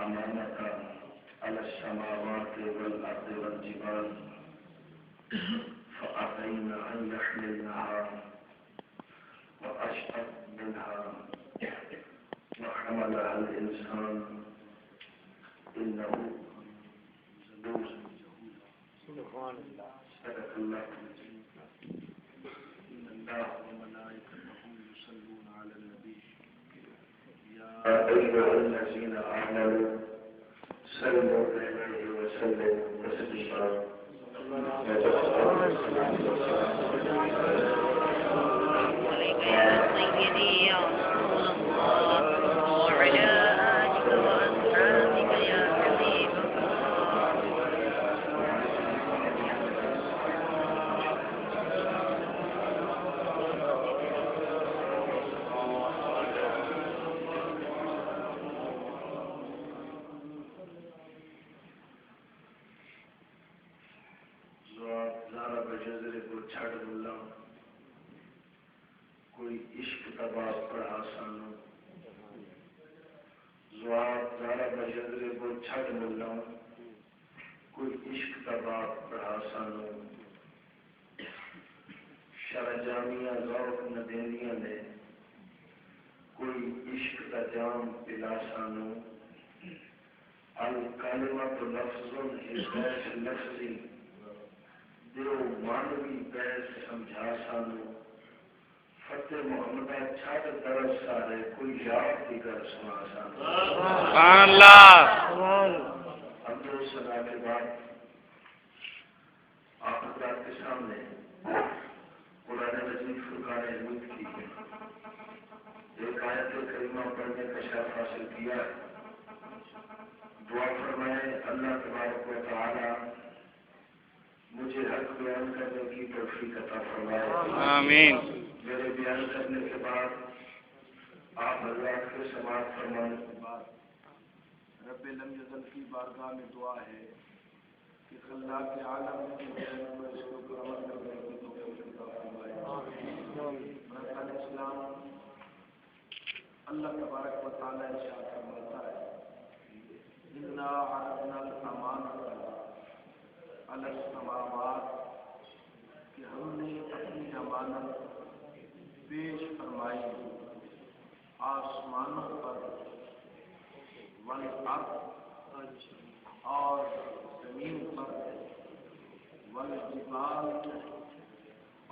الأمانة على السماوات والأرض والجبال فأبين أن يحملنها وأشفقن منها وحملها الإنسان إنه ذو سبحان الله. صدق الله. إن الله وملائكته يصلون على النبي يا أيها الذين آمنوا صلوا عليه وسلموا تسليما. عليك يا سيدي يا رسول الله وعلى آلك وأصحابك يا حبيب الله. زارا بجزر کو چھڑ ملا کوئی عشق تباہ پڑھا سانو. زواب زارا بجزر کو چھڑ ملا کوئی عشق تباہ پڑھا سانو. شرع جامعہ ذوق نہ دینیاں نے کوئی عشق کا جام پلا سانو. الکلمۃ لفظ حسیس لفظی دیو مانوی بیس سمجھا سانو. فتح محمدہ چھڑ درس سارے کوئی یاد دیگر سنا سانو. سبحان اللہ. اب دو سنا کے بعد آپ حضرات کے سامنے قرآن مجید فرقان حمید کی ایک آیت کریمہ پڑھنے کا شرف حاصل کیا ہے. دعا فرمائے اللہ تبارک و تعالی مجھے حق بیان کرنے کی توفیق عطا فرمائے. آمین. میرے بیان کرنے کے بعد آپ حضرات کے سماعت فرمانے کے بعد رب لم یزل کی بارگاہ میں دعا ہے کہ خلاق کے عالم کی میں اس کو عمل کرنے کی توفیق عطا فرمائے. برکات اسلام اللہ تبارک و تعالی ارشاد فرماتا ہے انا عرضنا الامانۃ علی السماوات کہ ہم نے اپنی امانت پیش فرمائی آسمانوں پر والارض اور زمین پر والجبال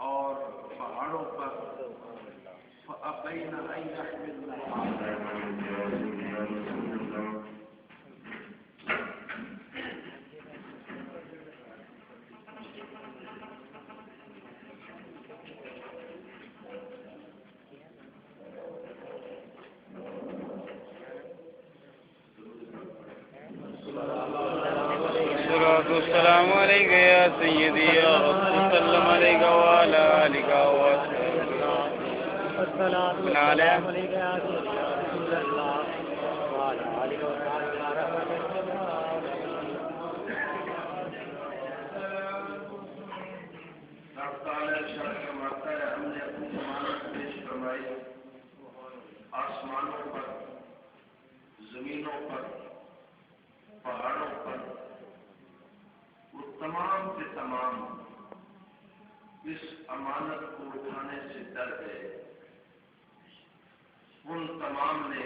اور پہاڑوں پر فأبین ان یحملنها السلام علیکم یا سیدی یا وسلم علیک وعلی آلک وصحبہ السلام علیکم یا رسول اللہ وعلی آلک ہم نے اپنی امانت پیش فرمائی آسمانوں پر زمینوں پر پہاڑوں پر وہ تمام کے تمام اس امانت کو اٹھانے سے ڈر گئے. ان تمام نے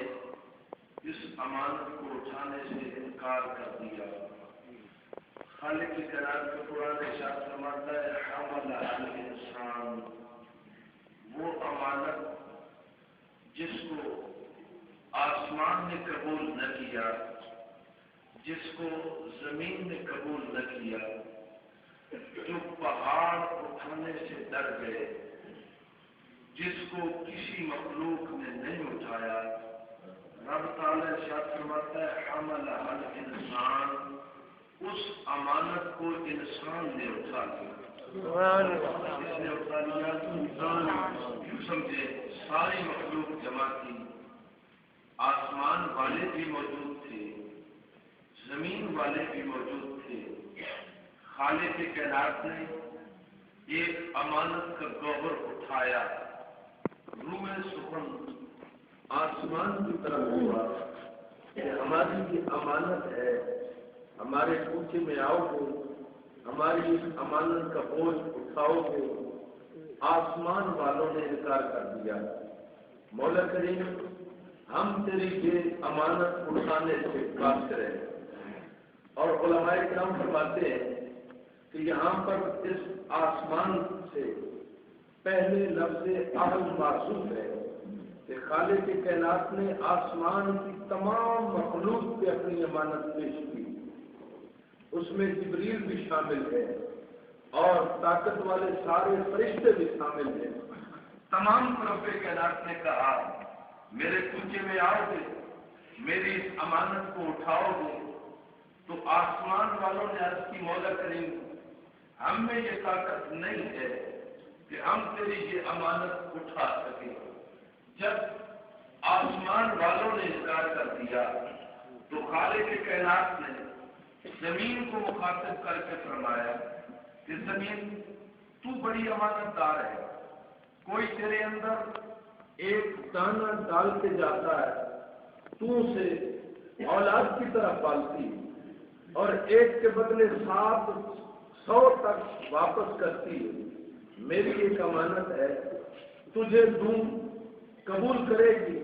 اس امانت کو اٹھانے سے انکار کر دیا. خالق کلام کے قرآن ارشاد فرماتا ہے حملها الانسان وہ امانت جس کو آسمان نے قبول نہ کیا جس کو زمین نے قبول نہ کیا جو پہاڑ اٹھانے سے ڈر گئے جس کو کسی مخلوق نے نہیں اٹھایا. رب تعالی ارشاد فرماتا ہے حملها الانسان اس امانت کو انسان نے اٹھا لیا. اس نے اٹھا لیا انسان سمجھے ساری مخلوق جمع کی. آسمان والے بھی موجود تھے زمین والے بھی موجود تھے. خالق کائنات نے ایک امانت کا گوہر اٹھایا. روح سخن آسمان کی طرف ہوا کہ ہماری یہ امانت ہے، ہمارے کوچے میں آؤ گے، ہماری اس امانت کا بوجھ اٹھاؤ گے۔ آسمان والوں نے انکار کر دیا۔ مولا کریم ہم تیری یہ امانت اٹھانے سے قاصر ہیں۔ اور علماء کرام فرماتے ہیں کہ یہاں پر اس آسمان سے پہلے لفظ اہل معصوم ہے کہ خالق کائنات نے آسمان کی تمام مخلوق پہ اپنی امانت پیش کی، اس میں جبریل بھی شامل ہے اور طاقت والے سارے فرشتے بھی شامل ہیں۔ تمام رب کائنات نے کہا میرے کوچے میں آؤ گے، میری اس امانت کو اٹھاؤ گے، تو آسمان والوں نے عرض کی مولا کریم ہم میں یہ طاقت نہیں ہے کہ ہم تیری یہ امانت اٹھا سکیں۔ جب آسمان والوں نے انکار کر دیا تو خالق کائنات نے زمین کو مخاطب کر کے فرمایا کہ زمین تو بڑی امانت دار ہے، کوئی تیرے اندر ایک دانہ ڈال کے جاتا ہے تو اسے اولاد کی طرح پالتی اور ایک کے بدلے 700 تک واپس کرتی ہے۔ میری ایک امانت ہے، تجھے دوں قبول کرے گی؟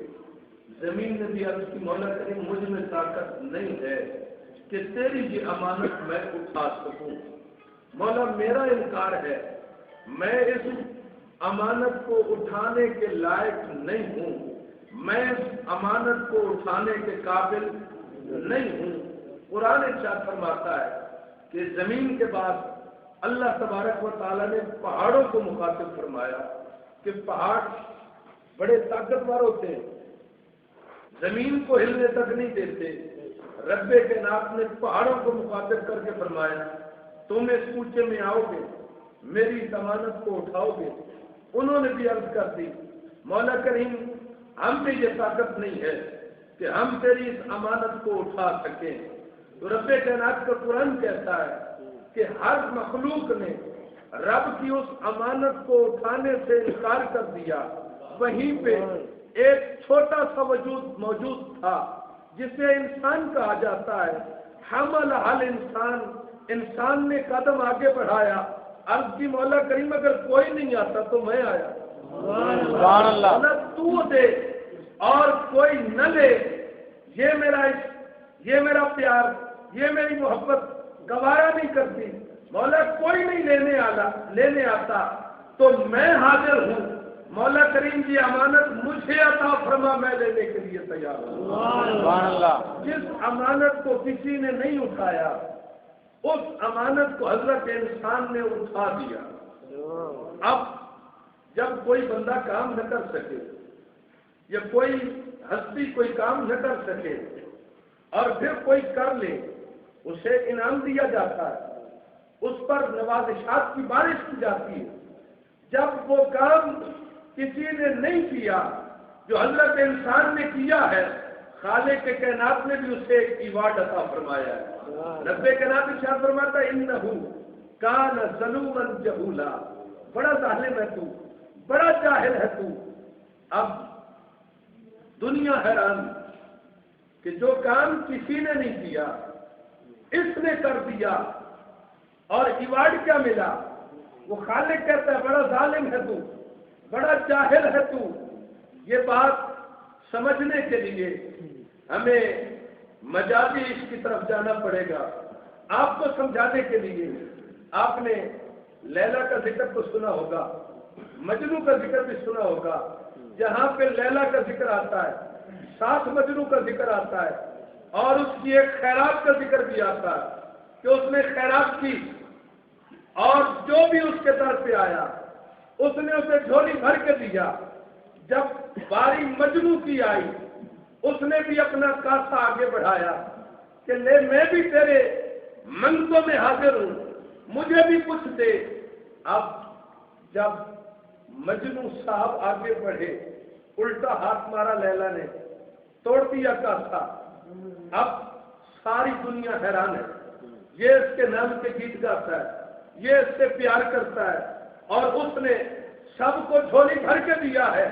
زمین نے بھی عرض کی مولا کریم مجھ میں طاقت نہیں ہے کہ تیری یہ امانت میں اٹھا سکوں، مولا میرا انکار ہے، میں اس امانت کو اٹھانے کے لائق نہیں ہوں، میں اس امانت کو اٹھانے کے قابل نہیں ہوں۔ قرآن ارشاد فرماتا ہے کہ زمین کے بعد اللہ تبارک و تعالیٰ نے پہاڑوں کو مخاطب فرمایا کہ پہاڑ بڑے طاقتور ہوتے ہیں، زمین کو ہلنے تک نہیں دیتے۔ رب کائنات نے پہاڑوں کو مخاطب کر کے فرمایا تم اس کوچے میں آؤ گے، میری امانت کو اٹھاؤ گے۔ انہوں نے بھی عرض کر دی مولا کریم ہم میں یہ طاقت نہیں ہے کہ ہم تیری اس امانت کو اٹھا سکیں۔ تو رب کائنات کا قرآن کہتا ہے کہ ہر مخلوق نے رب کی اس امانت کو اٹھانے سے انکار کر دیا۔ وہیں پہ ایک چھوٹا سا وجود موجود تھا جسے انسان کہا جاتا ہے، حمل حل انسان نے قدم آگے بڑھایا، عرض کی مولا کریم اگر کوئی نہیں آتا تو میں آیا، سبحان اللہ، نہ تو دے اور کوئی نہ لے، یہ میرا پیار، یہ میری محبت گوارا نہیں کرتی، مولا کوئی نہیں لینے آتا تو میں حاضر ہوں، مولا کریم کی امانت مجھے عطا فرما، میں لینے کے لیے تیار ہوں۔ سبحان اللہ۔ جس امانت کو کسی نے نہیں اٹھایا اس امانت کو حضرت انسان نے اٹھا دیا۔ اب جب کوئی بندہ کام نہ کر سکے یا کوئی ہستی کوئی کام نہ کر سکے اور پھر کوئی کر لے، اسے انعام دیا جاتا ہے، اس پر نوازشات کی بارش کی جاتی ہے۔ جب وہ کام کسی نے نہیں کیا جو حضرت انسان نے کیا ہے، خالق کائنات نے بھی اسے ایک ایوارڈ عطا فرمایا ہے۔ رب کائنات ارشاد فرماتا ہے انہ کان ظلوما جہولا، بڑا ظالم ہے تو، بڑا جاہل ہے تو۔ اب دنیا حیران کہ جو کام کسی نے نہیں کیا اس نے کر دیا، اور ایوارڈ کیا ملا؟ وہ خالق کہتا ہے بڑا ظالم ہے تو، بڑا جاہل ہے تو۔ یہ بات سمجھنے کے لیے ہمیں مجازی عشق کی طرف جانا پڑے گا۔ آپ کو سمجھانے کے لیے آپ نے لیلا کا ذکر تو سنا ہوگا، مجنو کا ذکر بھی سنا ہوگا۔ جہاں پہ لیلا کا ذکر آتا ہے، ساتھ مجنو کا ذکر آتا ہے، اور اس کی ایک خیرات کا ذکر بھی آتا ہے کہ اس نے خیرات کی، اور جو بھی اس کے در پہ آیا اس نے اسے جھولی بھر کے دیا۔ جب باری مجنو کی آئی اس نے بھی اپنا کاسا آگے بڑھایا کہ لے میں بھی تیرے منگتوں میں حاضر ہوں، مجھے بھی کچھ دے۔ اب جب مجنو صاحب آگے بڑھے، الٹا ہاتھ مارا لیلا نے، توڑ دیا کاسا۔ اب ساری دنیا حیران ہے، یہ اس کے نام کے گیت گاتا ہے، یہ اس سے پیار کرتا ہے، اور اس نے سب کو جھولی بھر کے دیا ہے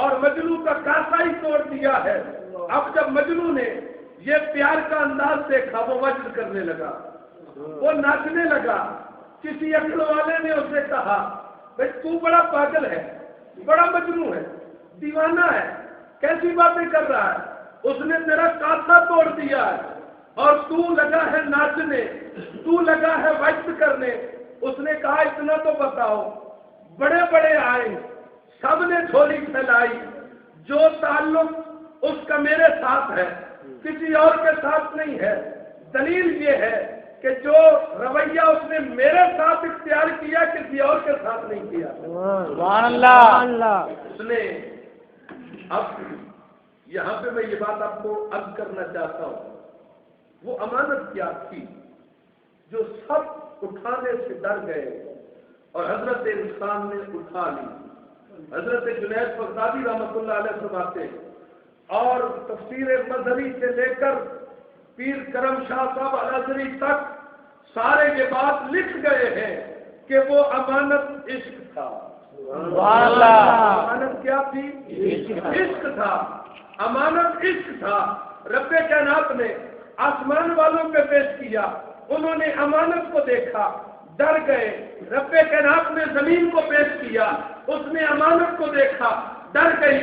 اور مجنو کا کاسا ہی توڑ دیا ہے۔ اب جب مجنو نے یہ پیار کا انداز دیکھا، وہ وجد کرنے لگا، وہ ناچنے لگا۔ کسی عقل والے نے اسے کہا بھائی تو بڑا پاگل ہے، بڑا مجنون ہے، دیوانہ ہے، کیسی باتیں کر رہا ہے؟ اس نے تیرا کاسا توڑ دیا ہے اور تو لگا ہے ناچنے، تو لگا ہے وجد کرنے۔ اس نے کہا اتنا تو بتاؤ، بڑے بڑے آئے، سب نے جھولی پھیلائی، جو تعلق اس کا میرے ساتھ ہے کسی اور کے ساتھ نہیں ہے۔ دلیل یہ ہے کہ جو رویہ اس نے میرے ساتھ اختیار کیا کسی اور کے ساتھ نہیں کیا۔ سبحان اللہ۔ اس نے اب یہاں پہ میں یہ بات آپ کو عرض کرنا چاہتا ہوں، وہ امانت کیا تھی جو سب اٹھانے سے ڈر گئے اور حضرت انسان نے اٹھا لی۔ حضرت جنید بغدادی رحمۃ اللہ علیہ فرماتے ہیں، اور تفسیر مظہری سے لے کر پیر کرم شاہ صاحب الازہری تک سارے یہ بات لکھ گئے ہیں کہ وہ امانت عشق تھا۔ امانت کیا تھی؟ عشق تھا، امانت عشق تھا۔ رب کائنات نے آسمان والوں پہ پیش کیا، انہوں نے امانت کو دیکھا، ڈر گئے۔ رب کائنات نے زمین کو پیش کیا، اس نے امانت کو دیکھا، ڈر گئی۔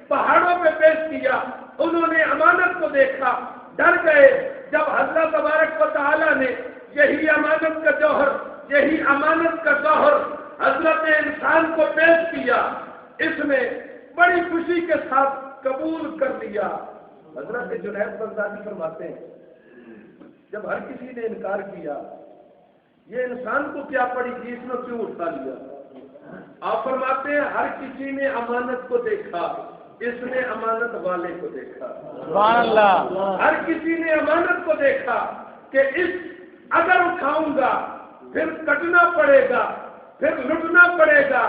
پہاڑوں پہ پیش کیا، انہوں نے امانت کو دیکھا، ڈر گئے۔ جب اللہ تبارک و تعالیٰ نے یہی امانت کا جوہر، یہی امانت کا جوہر حضرت انسان کو پیش کیا، اس نے بڑی خوشی کے ساتھ قبول کر لیا۔ حضرت جنید بغدادی فرماتے ہیں جب ہر کسی نے انکار کیا، یہ انسان کو کیا پڑی تھی، اس نے کیوں اٹھا لیا؟ آپ فرماتے ہیں ہر کسی نے امانت کو دیکھا، اس نے امانت والے کو دیکھا۔ سبحان اللہ۔ ہر کسی نے امانت کو دیکھا کہ اس اگر اٹھاؤں گا پھر کٹنا پڑے گا، پھر لٹنا پڑے گا،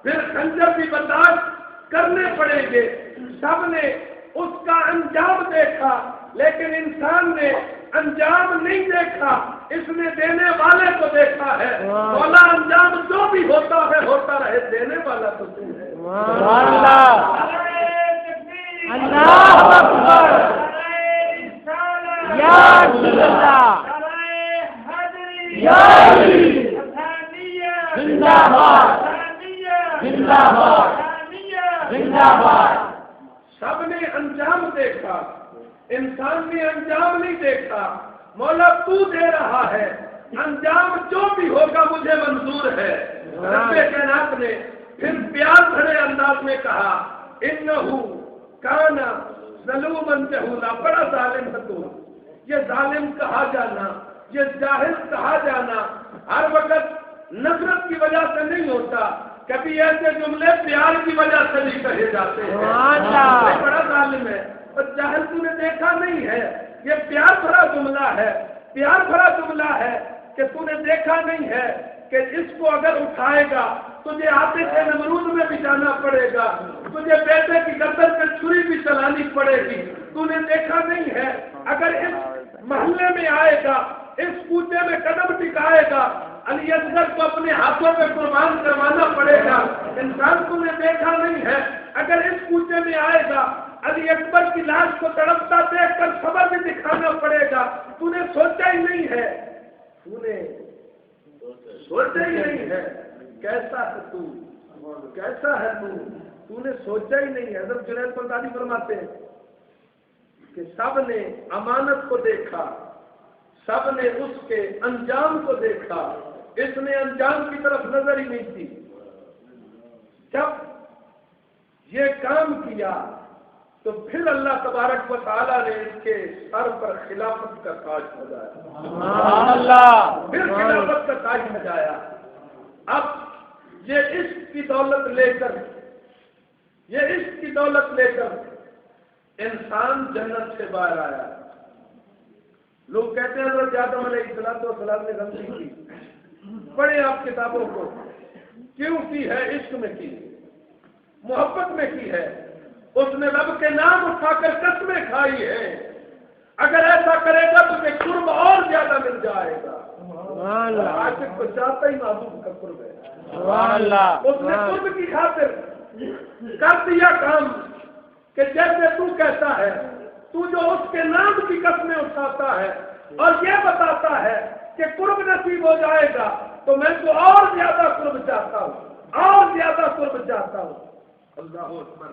پھر خنجر بھی برداشت کرنے پڑیں گے۔ سب نے اس کا انجام دیکھا، لیکن انسان نے انجام نہیں دیکھا، اس نے دینے والے کو دیکھا ہے۔ مولا انجام جو بھی ہوتا ہے ہوتا رہے، دینے والا تو تو ہے۔ سبحان اللہ۔ اللہ اکبر۔ یا رسول اللہ، یا علی، زندہ باد، زندہ باد، زندہ باد۔ سب نے انجام دیکھا، انسان نے انجام نہیں دیکھا۔ مولا تو دے رہا ہے، انجام جو بھی ہوگا مجھے منظور ہے۔ رب کائنات نے پھر پیار بھرے انداز میں کہا انہو کانا ظلوماً جہولا، بڑا ظالم ہے تو۔ یہ ظالم کہا جانا، یہ جاہل کہا جانا ہر وقت نفرت کی وجہ سے نہیں ہوتا، کبھی ایسے جملے پیار کی وجہ سے بھی کہے جاتے ہیں۔ یہ بڑا ظالم ہے اور جاہل تو نے دیکھا نہیں ہے، یہ پیار بھرا جملہ ہے، پیار بھرا جملہ ہے کہ تو نے دیکھا نہیں ہے کہ اس کو اگر اٹھائے گا تجھے آتے سے نمرود میں بھی جانا پڑے گا، تجھے بیٹے کی گردن پہ چھری بھی چلانی پڑے گی۔ تو نے دیکھا نہیں ہے اگر اس محلے میں آئے گا، اس کوچے میں قدم ٹکائے گا، علی اصغر کو اپنے ہاتھوں پہ قربان کروانا پڑے گا۔ انسان تو نے دیکھا نہیں ہے اگر اس کوچے میں آئے گا، علی اکبر کی لاش کو تڑپتا دیکھ کر صبر بھی دکھانا پڑے گا۔ تو نے سوچا ہی نہیں ہے، تو نے سوچا ہی نہیں ہے کیسا ہے تو، کیسا ہے تو نے سوچا ہی نہیں ہے۔ حضرت جنید بغدادی فرماتے ہیں کہ سب نے امانت کو دیکھا، سب نے اس کے انجام کو دیکھا، اس نے انجام کی طرف نظر ہی نہیں تھی۔ جب یہ کام کیا تو پھر اللہ تبارک و تعالیٰ نے اس کے سر پر خلافت کا تاج سجایا۔ سبحان اللہ۔ پھر خلافت کا تاج سجایا۔ اب یہ عشق کی دولت لے کر، یہ عشق کی دولت لے کر انسان جنت سے باہر آیا۔ لوگ کہتے ہیں حضرت آدم علیہ السلام نے غلطی کی، پڑھیں آپ کتابوں کو، کیوں کی ہے؟ عشق میں کی، محبت میں کی ہے۔ اس نے رب کے نام اٹھا کر قسمیں کھائی ہے، اگر ایسا کرے گا تو تجھے قرب اور زیادہ مل جائے گا۔ عاشق کو چاہتا ہی محبوب کا قرب ہے۔ سبحان اللہ۔ اس نے قرب کی خاطر کر دیا کام کہ جیسے تو کہتا ہے تو جو اس کے نام کی قسمیں اٹھاتا ہے اور یہ بتاتا ہے کہ قرب نصیب ہو جائے گا تو میں تو اور زیادہ قرب چاہتا ہوں، اور زیادہ قرب چاہتا ہوں۔ اللہ اکبر۔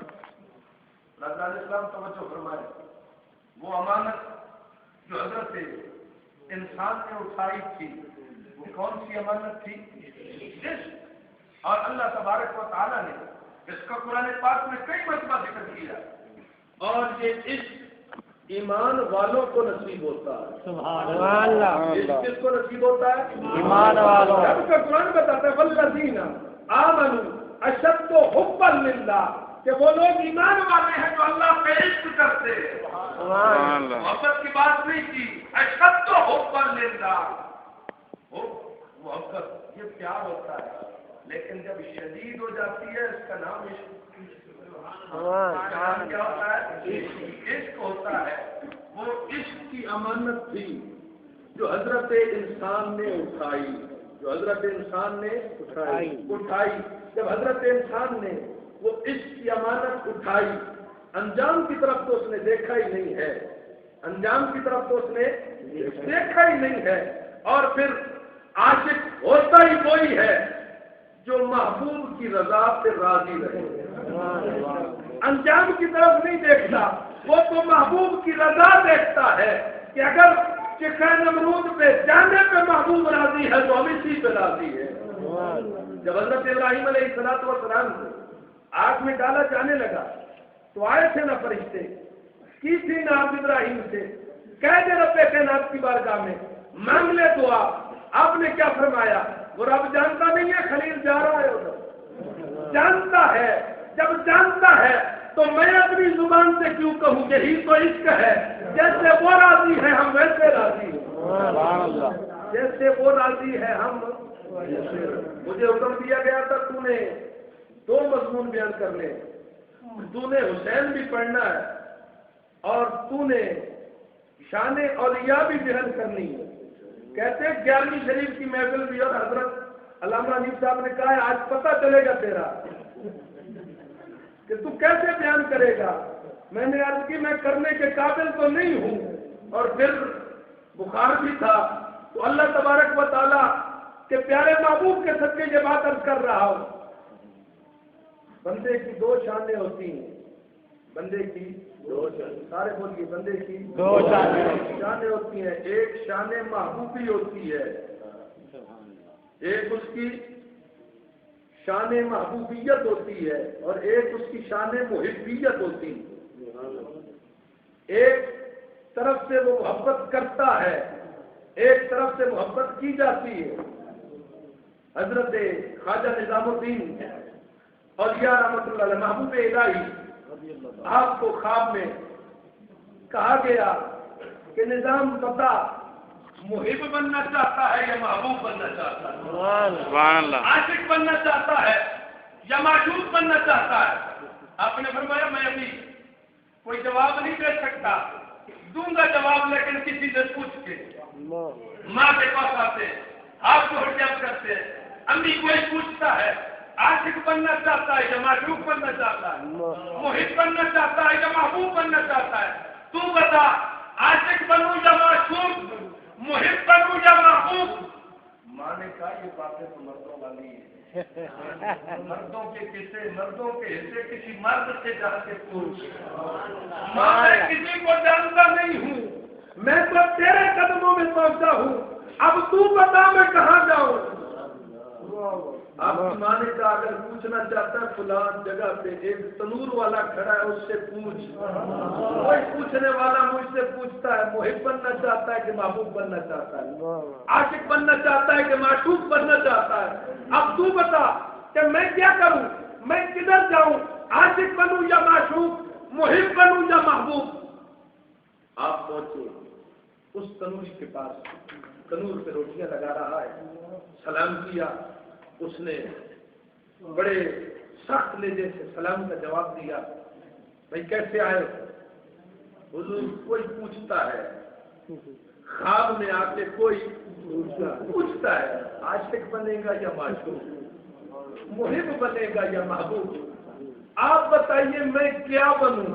رضا علیہ السلام توجہ فرمائے، وہ امانت جو حضرت انسان نے اٹھائی تھی وہ کون سی امانت تھی؟ عشق۔ اور اللہ تبارک و تعالیٰ نے اس کا قرآن پاک میں کئی مرتبہ ذکر کیا، اور یہ عشق ایمان والوں کو نصیب ہوتا ہے۔ سبحان اللہ۔ عشق کس کو نصیب ہوتا ہے؟ ایمان والوں۔ رب کا قرآن بتاتا ہے والذین آمنوا اشد حبا للہ، کہ وہ لوگ ایمان والے ہیں جو اللہ پہ عشق کرتے ہیں۔ سبحان اللہ۔ محبت کی بات نہیں کی، اشد حبا للہ، محبت یہ پیار ہوتا ہے، لیکن جب شدید ہو جاتی ہے اس کا نام عشق کیا ہوتا ہے؟ عشق ہوتا ہے۔ وہ عشق کی امانت تھی جو حضرت انسان نے اٹھائی، جو حضرت انسان نے اٹھائی۔ جب حضرت انسان نے وہ عشق کی امانت اٹھائی، انجام کی طرف تو اس نے دیکھا ہی نہیں ہے، انجام کی طرف تو اس نے دیکھا ہی نہیں ہے، اور پھر عاشق ہوتا ہی وہی ہے جو محبوب کی رضا پہ راضی رہے، انجام کی طرف نہیں دیکھتا، وہ تو محبوب کی رضا دیکھتا ہے کہ اگر چکھا نمرود پہ جانے پہ محبوب راضی ہے تو ہم اسی پہ راضی ہے۔ جب حضرت ابراہیم علیہ السلام کو آگ میں ڈالا جانے لگا تو آئے تھے نا فرشتے، کی تھی نا آپ ابراہیم سے، کہہ دے رب کائنات کی بارگاہ میں مانگ لے دعا۔ آپ نے کیا فرمایا؟ وہ رب جانتا نہیں ہے خلیل جا رہا ہے ادھر، جانتا ہے۔ جب جانتا ہے تو میں اپنی زبان سے کیوں کہوں کہ یہی تو عشق ہے، جیسے وہ راضی ہے ہم ویسے راضی ہیں، جیسے وہ راضی ہے ہم ویسے۔ مجھے حکم دیا گیا تھا تو نے 2 مضمون بیان کر لے، تو نے حسین بھی پڑھنا ہے اور تو نے شان اولیاء بھی بیان کرنی ہے۔ کہتے 11ویں شریف کی محفل بھی، اور حضرت علامہ حنیف صاحب نے کہا ہے آج پتہ چلے گا تیرا کہ تو کیسے بیان کرے گا۔ میں نے عرض کی میں کرنے کے قابل تو نہیں ہوں، اور پھر بخار بھی تھا، تو اللہ تبارک و تعالیٰ کے پیارے محبوب کے صدقے یہ بات عرض کر رہا ہوں۔ بندے کی 2 شانیں ہوتی ہیں، بندے کی 2 شانیں، سارے بولیے بندے کی 2 شانیں ہوتی ہیں۔ ایک شان محبوبی ہوتی ہے، ایک اس کی شان محبوبیت ہوتی ہے، اور ایک اس کی شان محبیت ہوتی ہے۔ ایک طرف سے وہ محبت کرتا ہے، ایک طرف سے محبت کی جاتی ہے۔ حضرت خواجہ نظام الدین اولیاء رحمۃ اللہ علیہ محبوب الہی، آپ کو خواب میں کہا گیا کہ نظام بتا محب بننا چاہتا ہے یا محبوب بننا چاہتا ہے؟ سبحان اللہ۔ عاشق بننا چاہتا ہے یا معشوق بننا چاہتا ہے؟ آپ نے فرمایا میں ابھی کوئی جواب نہیں دے سکتا، دوں گا جواب لیکن کسی سے پوچھ کے۔ ماں کے پاس آتے ہیں، آپ کو ہڈیات کرتے ہیں، امی کوئی پوچھتا ہے عاشق بننا چاہتا ہے یا معشوق بننا چاہتا ہے، محب بننا چاہتا ہے یا محبوب بننا چاہتا ہے؟ تو بتا عاشق بنوں یا معشوق، محب بنوں یا محبوب؟ ماں نے کہا یہ باتیں تو مردوں والی ہیں، مردوں کے حصے کسی مرد سے جا کے پوچھ۔ ماں میں کسی کو جانتا نہیں ہوں، میں تو تیرے قدموں میں پہنچا ہوں، اب تو بتا میں کہاں جاؤں؟ آپ کی ماں نے کہا اگر پوچھنا چاہتا ہے فلان جگہ پہ ایک تنور والا کھڑا ہے اس سے پوچھ۔ کوئی پوچھنے والا مجھ سے پوچھتا ہے محب بننا چاہتا ہے کہ محبوب بننا چاہتا ہے، عاشق بننا چاہتا ہے کہ معشوق بننا چاہتا ہے؟ اب تو بتا کہ میں کیا کروں، میں کدھر جاؤں، عاشق بنوں یا معشوق، محب بنوں یا محبوب؟ آپ پہنچے اس تنوری کے پاس، تنور پہ روٹیاں لگا رہا ہے، سلام کیا، اس نے بڑے سخت لہجے سے سلام کا جواب دیا، بھائی کیسے آئے ہو؟ حضور کوئی پوچھتا ہے، خواب میں آ کے کوئی پوچھتا ہے عاشق بنے گا یا معشوق، محب بنے گا یا محبوب؟ آپ بتائیے میں کیا بنوں؟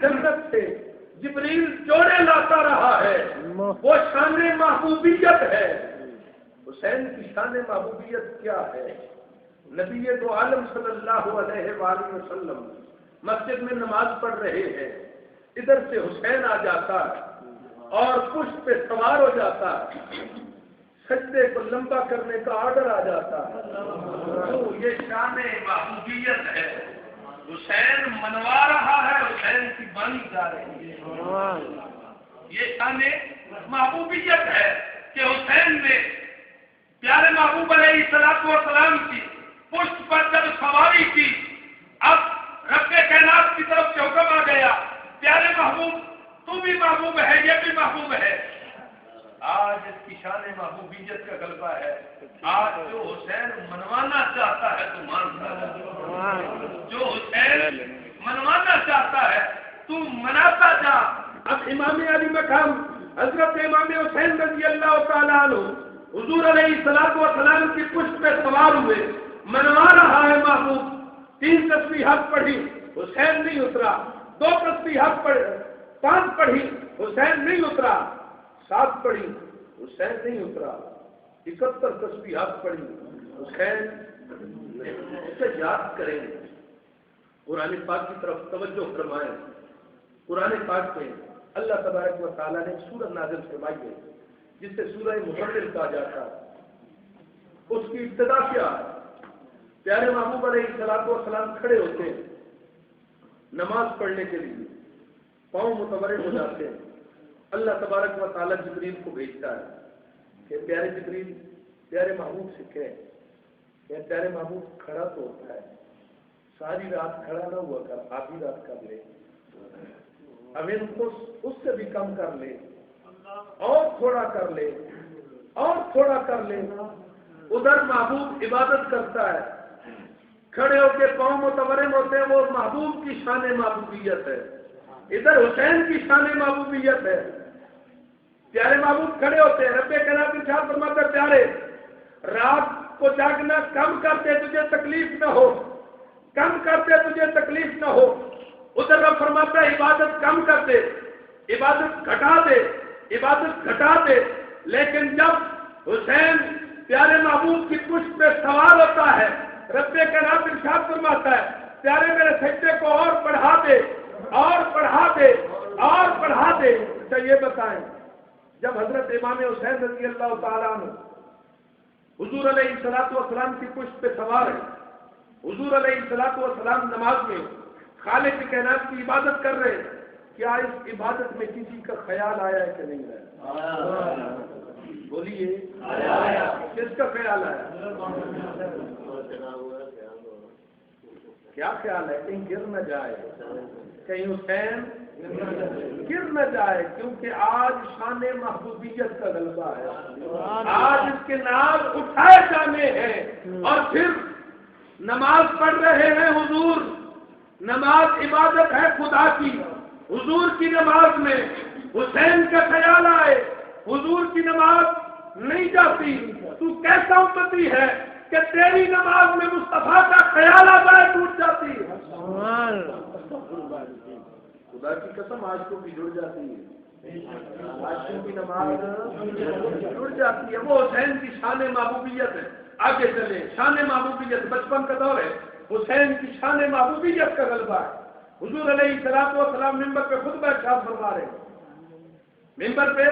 جنت سے جبریل جوڑے لاتا رہا ہے، وہ شان محبوبیت ہے۔ حسین کی شان محبوبیت کیا ہے؟ نبی دو عالم صلی اللہ علیہ وآلہ وسلم مسجد میں نماز پڑھ رہے ہیں، ادھر سے حسین آ جاتا ہے اور پشت پہ سوار ہو جاتا ہے، سجدے کو لمبا کرنے کا آرڈر آ جاتا ہے۔ تو یہ شان محبوبیت ہے، حسین منوا رہا ہے، حسین کی بانی جا رہی ہے۔ یہ شان محبوبیت ہے کہ حسین نے پیارے محبوب علیہ السلام کی پشت پر جب سواری کی، اب رب کائنات کی طرف سے حکم آ گیا، پیارے محبوب تو بھی محبوب ہے، یہ بھی محبوب ہے۔ آج اس کی شان محبوبیت کا غلبہ ہے۔ آج جو حسین منوانا چاہتا ہے تو مانتا ہے، جو حسین منوانا چاہتا ہے تو مناتا جا۔ اب امام علی مقام حضرت امام حسین رضی اللہ تعالیٰ عنہ حضور علیہ السلام کی پشت پہ سوار ہوئے، منوا رہا ہے محبوب۔ 3 تسبیحات پڑھی، حسین نہیں اترا۔ 2 تسبیحات پڑھی، 5 پڑھی، حسین نہیں اترا۔ 7 پڑھی، حسین نہیں اترا۔ 71 تسبیحات پڑھی، حسین اسے یاد کریں۔ قرآن پاک کی طرف توجہ فرمائیں۔ قرآن پاک میں اللہ تبارک و تعالیٰ نے سورہ نازل فرمائی ہے جسے سورہ مزمل کہا جاتا ہے۔ اس کی ابتدا کیا ہے؟ پیارے محبوب علیہ السلام کھڑے ہوتے ہیں نماز پڑھنے کے لیے، پاؤں متورم ہو جاتے ہیں۔ اللہ تبارک و تعالیٰ جبریل کو بھیجتا ہے کہ پیارے جبریل پیارے محبوب سے کہے کہ پیارے محبوب کھڑا تو ہوتا ہے، ساری رات کھڑا نہ ہوا کر، آدھی رات کر لے، اب ان کو اس سے بھی کم کر لے، اور تھوڑا کر لے، اور تھوڑا کر لے۔ ادھر محبوب عبادت کرتا ہے، کھڑے ہو کے پاؤں متورم ہوتے ہیں، وہ محبوب کی شان محبوبیت ہے۔ ادھر حسین کی شان محبوبیت ہے۔ پیارے محبوب کھڑے ہوتے ہیں، رب کائنات ارشاد فرماتا ہے پیارے رات کو جاگنا کم کرتے تجھے تکلیف نہ ہو، کم کرتے تجھے تکلیف نہ ہو۔ ادھر رب فرماتا ہے عبادت کم کر دے، عبادت گھٹا دے، عبادت گھٹا دے۔ لیکن جب حسین پیارے محبوب کی پشت پہ سوار ہوتا ہے، رب کائنات ارشاد فرماتا ہے پیارے میرے سجدے کو اور بڑھا دے، اور بڑھا دے، اور بڑھا دے۔ اچھا یہ بتائیں جب حضرت امام حسین رضی اللہ تعالیٰ عنہ حضور علیہ السلام کی پشت پہ سوار ہے، حضور علیہ السلام نماز میں خالق کائنات کی عبادت کر رہے ہیں، کیا اس عبادت میں کسی کا خیال آیا ہے کہ نہیں آیا؟ بولیے کس کا خیال آیا؟ کیا خیال ہے؟ کہیں گر نہ جائے، کہیں حسین گر نہ جائے، کیونکہ آج شان محبوبیت کا غلبہ ہے۔ آج اس کے نام اٹھائے جانے ہیں اور پھر نماز پڑھ رہے ہیں حضور۔ نماز عبادت ہے خدا کی، حضور کی نماز میں حسین کا خیال آئے، حضور کی نماز نہیں جاتی، تو کیسا امتی ہے کہ تیری نماز میں مصطفیٰ کا خیال آتا ہے ٹوٹ جاتی ہے۔ خدا کی قسم آج کو بھی جڑ جاتی ہے، آج کو بھی نماز جڑ جاتی ہے۔ وہ حسین کی شان محبوبیت ہے۔ آگے چلے، شان محبوبیت بچپن کا دور ہے، حسین کی شان محبوبیت کا غلبہ ہے۔ حضور علیہ السلام ممبر پہ خطبہ ارشاد فرما رہے ہیں، ممبر پہ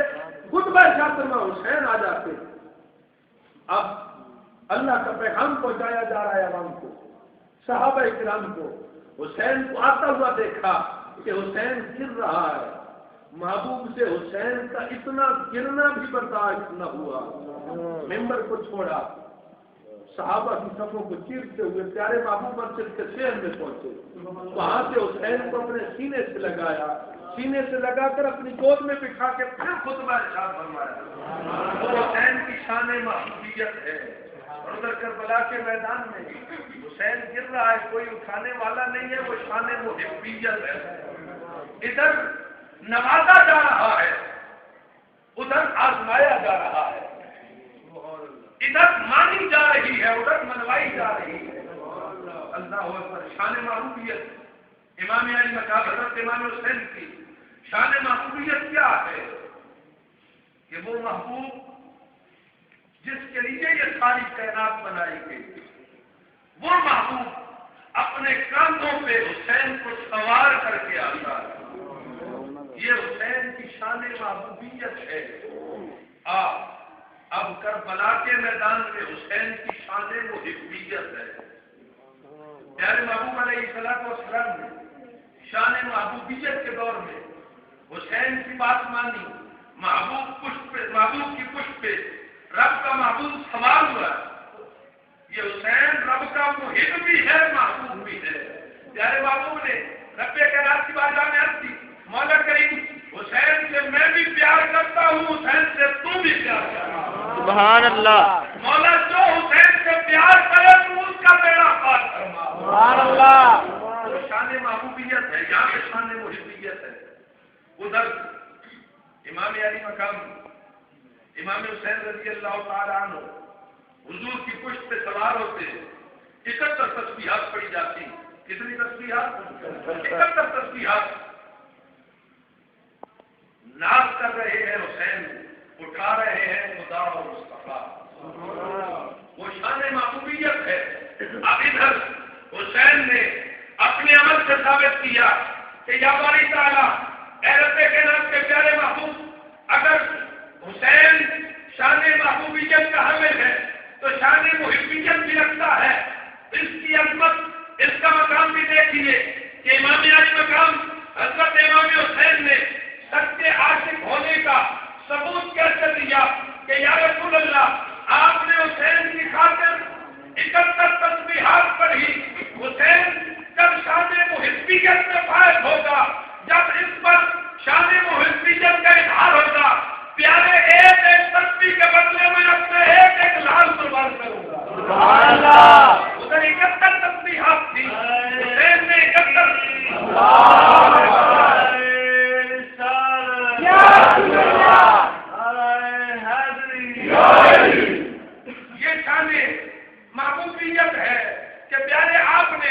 خطبہ ارشاد فرما، حسین آ جاتے۔ اب اللہ کا پیغام پہنچایا جا رہا ہے عوام کو، صحابہ کرام کو۔ حسین کو آتا ہوا دیکھا کہ حسین گر رہا ہے، محبوب سے حسین کا اتنا گرنا بھی برداشت نہ ہوا، ممبر کو چھوڑا، صحابہ کی صفوں کو چیرتے ہوئے پیارے محبوب مسجد کے شہر میں پہنچے، وہاں سے حسین کو اپنے سینے سے لگایا، سینے سے لگا کر اپنی گود میں بٹھا کے پھر خطبہ ارشاد فرمایا۔ وہ حسین کی شان محبوبیت ہے۔ اور ادھر کربلا کے میدان میں حسین گر رہا ہے، کوئی اٹھانے والا نہیں ہے، وہ شان محبوبیت ہے۔ ادھر نوازا جا رہا ہے، ادھر آزمایا جا رہا ہے، ادھر مانی جا رہی ہے، ادھر منوائی جا رہی ہے۔ اللہ اکبر، شان محبوبیت۔ امام علی مقام حضرت امام حسین کی شان محبوبیت کیا ہے کہ وہ محبوب جس کے لیے یہ ساری کائنات بنائی گئی، وہ محبوب اپنے کاندھوں پہ حسین کو سوار کر کے آتا ہے۔ یہ حسین کی شان محبوبیت ہے۔ اب کربلا کے میدان میں حسین کی شان محبوبیت ہے۔ پیارے محبوب علیہ السلام نے شان محبوبیت کے دور میں حسین کی بات مانی، محبوب کی پشت پہ رب کا محبوب سوار ہوا ہے۔ یہ حسین رب کا محب بھی ہے، محبوب بھی ہے۔ پیارے محبوب نے رب کائنات کی بارگاہ میں عرض کی، مولا کریم حسین سے میں بھی پیار کرتا ہوں، حسین سے تو بھی پیار کرتا ہوں۔ سبحان اللہ۔ مولا جو حسین سے پیار کرے تو اس کا بیڑا پار فرما۔ سبحان اللہ۔ تو شان محبوبیت ہے، یہاں پہ شان محبیت ہے۔ ادھر امام علی مقام امام حسین رضی اللہ تعالیٰ عنہ حضور کی پشت پہ سوار ہوتے، 71 تسبیحات پڑھی جاتی۔ کتنی تسبیحات؟ 71 تسبیحات۔ ناز کر رہے ہیں حسین، اٹھا رہے ہیں خدا اور مصطفیٰ۔ وہ شان محبوبیت ہے۔ اب ادھر حسین نے اپنے عمل سے ثابت کیا کہ یا باری تعالیٰ اے رب کائنات کے پیارے محبوب، اگر حسین شان محبوبیت کا حامل ہے تو شان محبیت بھی رکھتا ہے۔ اس کی عظمت، اس کا مقام بھی دیکھیے کہ امام علی مقام حضرت امام حسین نے سچے عاشق ہونے کا ثبوت کیسے دیا کہ یا رسول اللہ آپ نے حسین کی خاطر 71 تسبیحات پڑھی۔ حسین جب شان محبیت میں فائز ہوگا، جب اس پر شان محبیت کا اظہار ہوگا، پیارے ایک ایک تسبیح کے بدلے میں اپنے ایک ایک لال قربان کروں گا۔ سبحان اللہ۔ ادھر 71 تسبیحات تھی، حسین نے 71 یہ شان محبوبیت ہے کہ پیارے آپ نے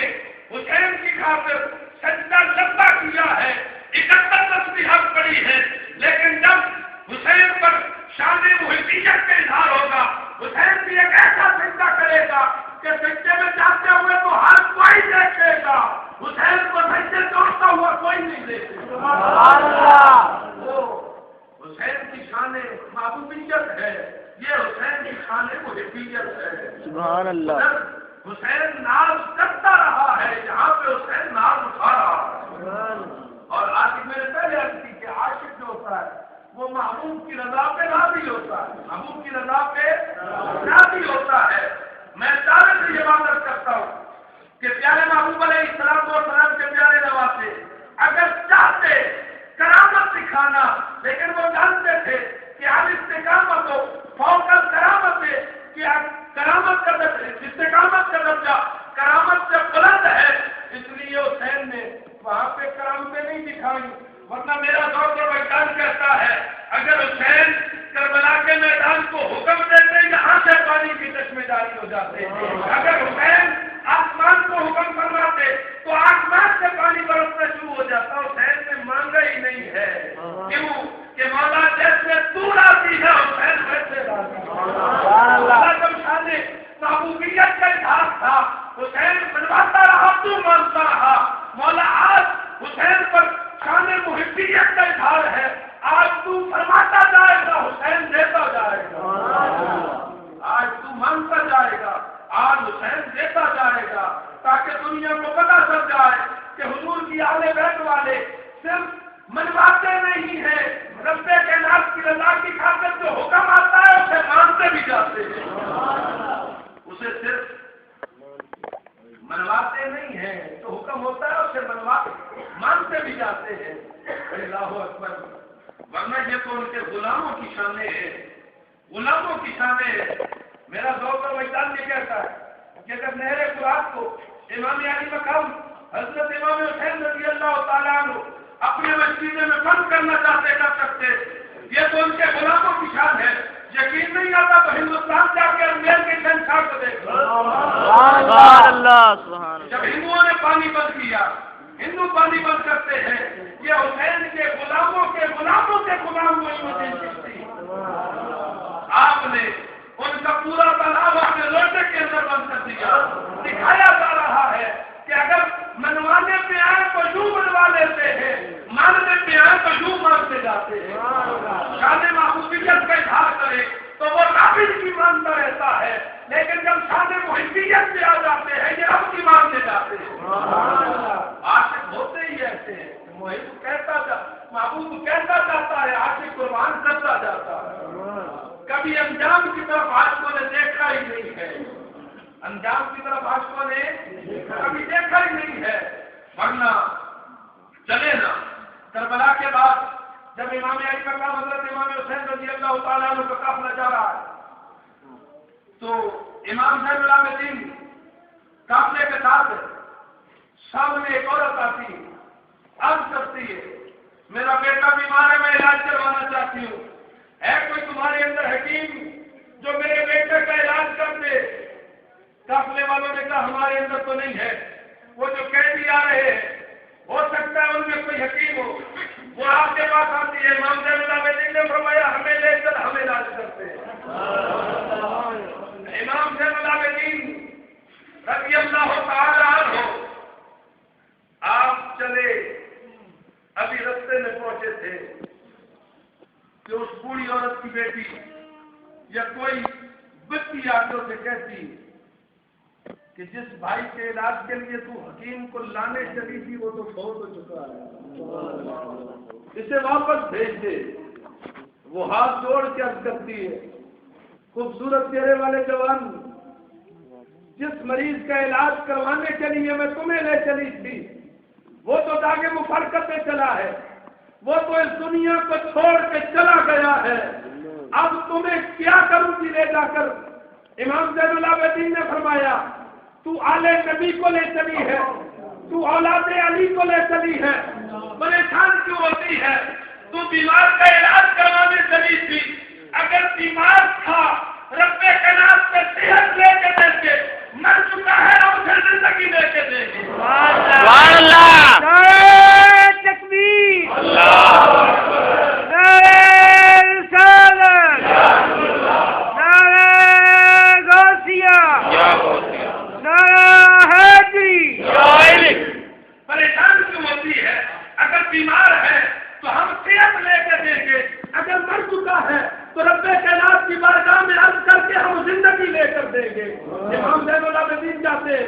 حسین کی خاطر سجدہ لمبا کیا ہے، 71 تسبیحات پڑھی ہے۔ لیکن جب حسین پر شان محبیت کا اظہار ہوگا، حسین بھی ایک ایسا سجدہ کرے گا کہ سجدے میں جاتے ہوئے تو ہر کوئی دیکھے گا، حسین کو سجدے توڑتا ہوا کوئی نہیں دیکھے گا۔ حسین کی شان محبوبیت ہے، یہ حسین کی شان محبیت ہے۔ سبحان اللہ۔ حسین ناز کرتا رہا ہے، یہاں پہ حسین ناز اٹھا رہا ہے۔ اور آج میرے پہلے عرض کی کہ عاشق جو ہوتا ہے وہ محبوب کی رضا پہ راضی ہوتا ہے، محبوب کی رضا پہ راضی ہوتا ہے۔ میں دعوے سے یہ بات عرض کرتا ہوں کہ پیارے محبوب علیہ السلام کے پیارے نواسے اگر چاہتے کرامت دکھانا، لیکن وہ جانتے تھے کہ اب استقامت ہو فوق کرامت ہے، کہ کرامت کا استقامت کا درجہ کرامت سے بلند ہے، اس لیے حسین نے وہاں پہ کرامتیں نہیں دکھائی۔ ورنہ میرا ذوق و وجدان کہتا ہے اگر حسین کربلا کے میدان کو حکم دیتے یہاں سے پانی کی چشمے جاری ہو جاتے، اگر حسین آسمان کو حکم فرماتے تو آسمان سے پانی برسنا شروع ہو جاتا۔ حسین نے مانگا ہی نہیں ہے، کیوں کہ مولا جیسے تو راضی ہے حسین ویسے راضی ہے۔ جب شان محبوبیت کا اظہار تھا حسین بنواتا رہا، تو مانتا رہا۔ مولا آج حسین پر شان محبیت کا اظہار ہے، آج تو فرماتا جائے گا حسین دیتا جائے گا، آج تو مانتا جائے گا، آج حسین دیتا جائے گا، تاکہ دنیا کو پتہ چل جائے کہ حضور کی اہل بیت والے صرف منواتے نہیں ہیں، رب کائنات کی رضا کی خاطر جو حکم آتا ہے اسے مانتے بھی جاتے ہیں، اسے صرف منواتے نہیں ہیں، تو حکم ہوتا ہے اسے مانتے بھی جاتے ہیں۔ اللہ اکبر۔ ورنہ یہ تو ان کے غلاموں کی شانیں ہیں، غلاموں کی شانیں ہیں۔ میرا ذوق و وجدان یہ کہتا ہے کہ اگر نہر فرات کو امام علی مقام حضرت امام حسین رضی اللہ تعالیٰ عنہ اپنے مسجد میں بند کرنا چاہتے کر سکتے، یہ تو ان کے غلاموں کی شان ہے۔ یقین نہیں آتا تو ہندوستان جا کے میل کے شہنشاہ کو دیکھ لو۔ سبحان اللہ۔ جب ہندوؤں نے پانی بند کیا، ہندو پانی بند کرتے ہیں، یہ حسین کے غلاموں کے غلام معین چشتی، آپ نے ان کا پورا تالاب اپنے لوٹے کے اندر بند کر دیا۔ دکھایا جا رہا ہے کہ اگر منوانے پہ آئے تو یوں منوا لیتے ہیں، ماننے پہ آئے تو یوں مانتے جاتے ہیں۔ شان محبوبیت کا اظہار کرے تو وہ رابط کی مانتا رہتا ہے، لیکن جب شان محبیت پہ آ جاتے ہیں یہ رب کی مانتے جاتے ہیں۔ عاشق ہوتے ہی ایسے ہیں، محب محبوب کہتا جاتا ہے، عاشق قربان کرتا جاتا ہے۔ کبھی انجام کی طرف عاشقوں نے دیکھا ہی نہیں ہے، انجام کی طرف عاشقوں نے کبھی دیکھا ہی نہیں ہے۔ ورنہ چلے نا، کربلا کے بعد جب امام علی مقام حضرت امام حسین رضی اللہ تعالیٰ عنہ کا قافلہ جا رہا ہے تو امام زین العابدین قافلے کے ساتھ سامنے ایک عورت آتی عرض کرتی ہے، میرا بیٹا بیمار ہے، میں علاج کروانا چاہتی ہوں، ہے کوئی تمہارے اندر حکیم جو میرے بیٹے کا علاج کر دے؟ قافلے والوں نے کہا ہمارے اندر تو نہیں ہے، وہ جو قیدی آ رہے ہیں ہو سکتا ہے ان میں کوئی حکیم ہو، وہ آپ کے پاس آتی ہے۔ امام زین العابدین نے فرمایا ہمیں لے کر ہم علاج کرتے ہیں۔ امام زین العابدین رضی اللہ تعالی عنہ آپ چلے، ابھی رستے میں پہنچے تھے کہ اس بوڑھی عورت کی بیٹی یا کوئی بچی آ کے اسے کہتی کہ جس بھائی کے علاج کے لیے تو حکیم کو لانے چلی تھی وہ تو فوت ہو چکا ہے، اسے واپس بھیج دے۔ وہ ہاتھ جوڑ کے عرض کرتی ہے، خوبصورت چہرے والے جوان، جس مریض کا علاج کروانے کے لیے میں تمہیں لے چلی تھی وہ تو داغ مفارقت میں چلا ہے، وہ تو اس دنیا کو چھوڑ کے چلا گیا ہے، اب تمہیں کیا کروں گی لے جا کر؟ امام زین العابدین نے فرمایا تو آل نبی کو لے چلی ہے، تو اولاد علی کو لے چلی ہے، پریشان کیوں ہوتی ہے؟ تو بیمار کا علاج کروانے چلی تھی، اگر بیمار تھا رب کائنات سے صحت لے کے دے کے مر چکا ہے اور اسے زندگی لے کے دے گی۔ سبحان اللہ، نعرہ تکبیر، نعرہ رسالت، نعرہ غوثیہ، نعرہ حیدری۔ پریشان کیوں ہوتی ہے؟ اگر بیمار ہے تو ہم صحت لے کے دیں گے، اگر مر چکا ہے تو رب کائنات کی بارگاہ میں عرض کر کے ہم زندگی لے کر دیں گے۔ امام زین العابدین جاتے ہیں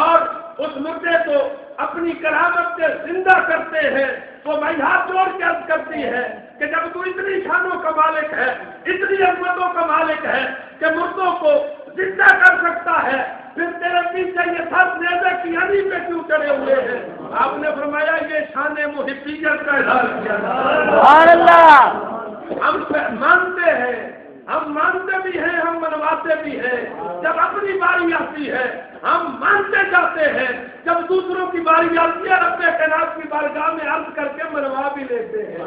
اور اس مردے کو اپنی کرامت سے زندہ کرتے ہیں، وہ بھائی ہاتھ جوڑ کے عرض کرتی ہے کہ جب تو اتنی شانوں کا مالک ہے، اتنی عظمتوں کا مالک ہے کہ مردوں کو زندہ کر سکتا ہے، پھر تیرے پیچھے یہ سب نیزے کی ہڈی پہ کیوں چڑھے ہوئے ہیں؟ آپ نے فرمایا یہ شان محبیت کا اظہار کیا۔ سبحان اللہ، ہم مانتے ہیں، ہم مانتے بھی ہیں، ہم منواتے بھی ہیں، جب اپنی باری آتی ہے ہم مانتے جاتے ہیں، جب دوسروں کی باری آتی ہے رب کائنات کی بارگاہ میں عرض کر کے منوا بھی لیتے ہیں۔